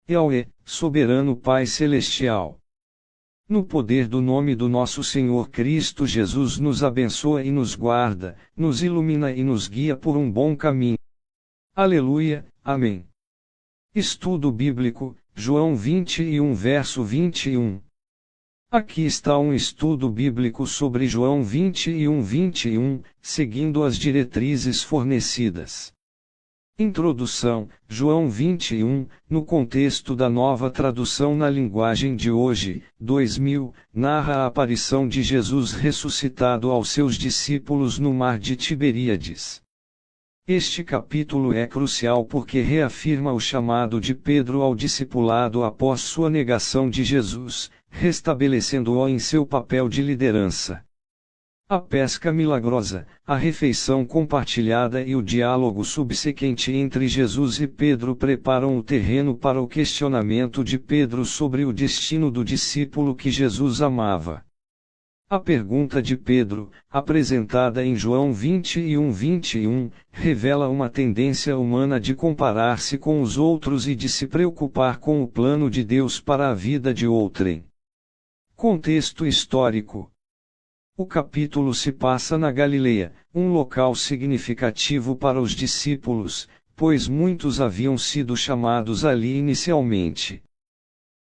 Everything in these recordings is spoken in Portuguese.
Yahweh, soberano Pai Celestial. No poder do nome do nosso Senhor Cristo Jesus, nos abençoa e nos guarda, nos ilumina e nos guia por um bom caminho. Aleluia, amém. Estudo bíblico, João 21 verso 21. Aqui está um estudo bíblico sobre João 21, seguindo as diretrizes fornecidas. Introdução: João 21, no contexto da Nova Tradução na linguagem de hoje, 2000, narra a aparição de Jesus ressuscitado aos seus discípulos no mar de Tiberíades. Este capítulo é crucial porque reafirma o chamado de Pedro ao discipulado após sua negação de Jesus, restabelecendo-o em seu papel de liderança. A pesca milagrosa, a refeição compartilhada e o diálogo subsequente entre Jesus e Pedro preparam o terreno para o questionamento de Pedro sobre o destino do discípulo que Jesus amava. A pergunta de Pedro, apresentada em João 21, revela uma tendência humana de comparar-se com os outros e de se preocupar com o plano de Deus para a vida de outrem. Contexto histórico. O capítulo se passa na Galileia, um local significativo para os discípulos, pois muitos haviam sido chamados ali inicialmente.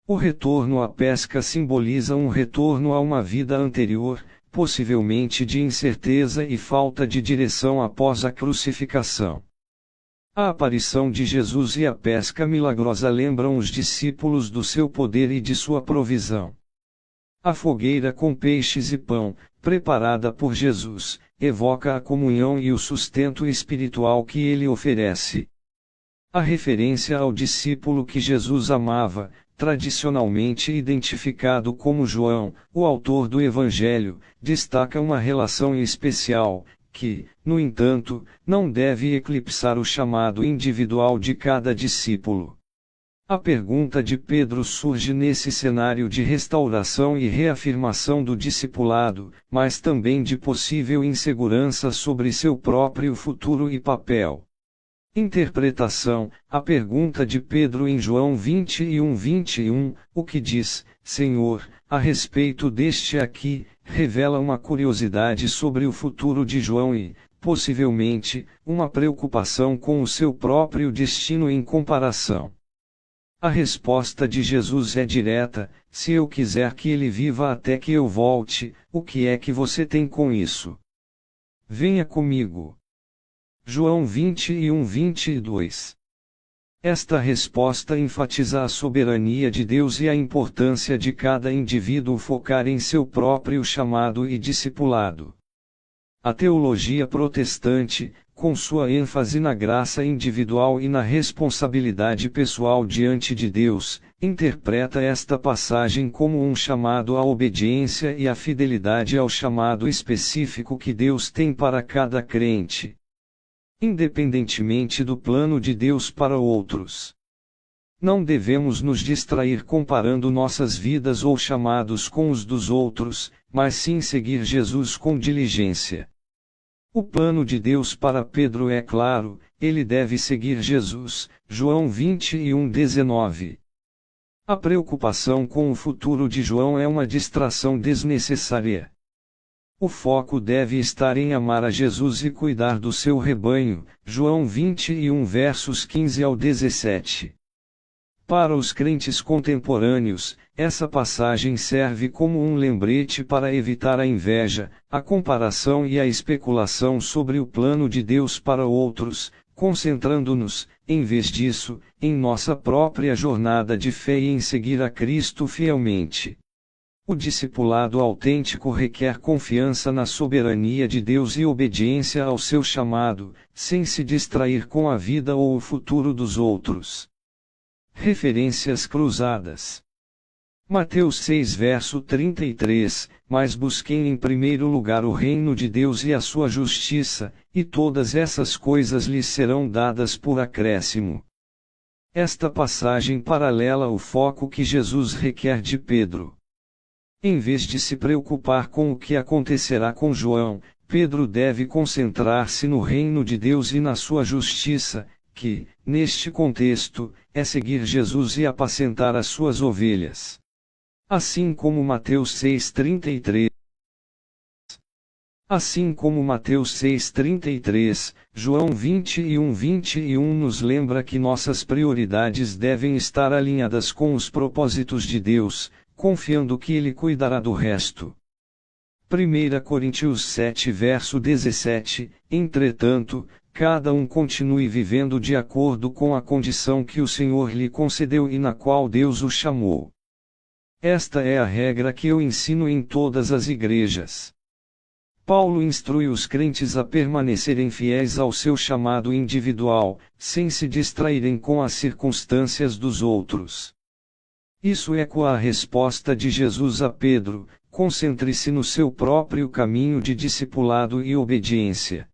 O retorno à pesca simboliza um retorno a uma vida anterior, possivelmente de incerteza e falta de direção após a crucificação. A aparição de Jesus e a pesca milagrosa lembram os discípulos do seu poder e de sua provisão. A fogueira com peixes e pão, preparada por Jesus, evoca a comunhão e o sustento espiritual que ele oferece. A referência ao discípulo que Jesus amava, tradicionalmente identificado como João, o autor do Evangelho, destaca uma relação especial, que, no entanto, não deve eclipsar o chamado individual de cada discípulo. A pergunta de Pedro surge nesse cenário de restauração e reafirmação do discipulado, mas também de possível insegurança sobre seu próprio futuro e papel. Interpretação: a pergunta de Pedro em João 21, o que diz, Senhor, a respeito deste aqui, revela uma curiosidade sobre o futuro de João e, possivelmente, uma preocupação com o seu próprio destino em comparação. A resposta de Jesus é direta: se eu quiser que ele viva até que eu volte, o que é que você tem com isso? Venha comigo. João 21:22. Esta resposta enfatiza a soberania de Deus e a importância de cada indivíduo focar em seu próprio chamado e discipulado. A teologia protestante, com sua ênfase na graça individual e na responsabilidade pessoal diante de Deus, interpreta esta passagem como um chamado à obediência e à fidelidade ao chamado específico que Deus tem para cada crente, independentemente do plano de Deus para outros. Não devemos nos distrair comparando nossas vidas ou chamados com os dos outros, mas sim seguir Jesus com diligência. O plano de Deus para Pedro é claro: ele deve seguir Jesus, João 21:19. A preocupação com o futuro de João é uma distração desnecessária. O foco deve estar em amar a Jesus e cuidar do seu rebanho, João 21 versos 15 ao 17. Para os crentes contemporâneos, essa passagem serve como um lembrete para evitar a inveja, a comparação e a especulação sobre o plano de Deus para outros, concentrando-nos, em vez disso, em nossa própria jornada de fé e em seguir a Cristo fielmente. O discipulado autêntico requer confiança na soberania de Deus e obediência ao seu chamado, sem se distrair com a vida ou o futuro dos outros. Referências cruzadas. Mateus 6 verso 33, mas busquem em primeiro lugar o reino de Deus e a sua justiça, e todas essas coisas lhes serão dadas por acréscimo. Esta passagem paralela o foco que Jesus requer de Pedro. Em vez de se preocupar com o que acontecerá com João, Pedro deve concentrar-se no reino de Deus e na sua justiça, que, neste contexto, é seguir Jesus e apacentar as suas ovelhas. Assim como Mateus 6,33. Assim como Mateus 6,33, João 21:21 nos lembra que nossas prioridades devem estar alinhadas com os propósitos de Deus, confiando que Ele cuidará do resto. 1 Coríntios 7 verso 17, entretanto, cada um continue vivendo de acordo com a condição que o Senhor lhe concedeu e na qual Deus o chamou. Esta é a regra que eu ensino em todas as igrejas. Paulo instrui os crentes a permanecerem fiéis ao seu chamado individual, sem se distraírem com as circunstâncias dos outros. Isso ecoa a resposta de Jesus a Pedro: concentre-se no seu próprio caminho de discipulado e obediência.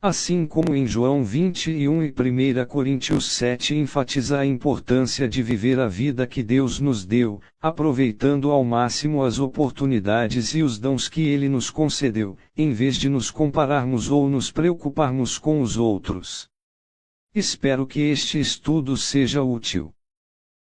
Assim como em João 21 e 1 Coríntios 7 enfatiza a importância de viver a vida que Deus nos deu, aproveitando ao máximo as oportunidades e os dons que Ele nos concedeu, em vez de nos compararmos ou nos preocuparmos com os outros. Espero que este estudo seja útil.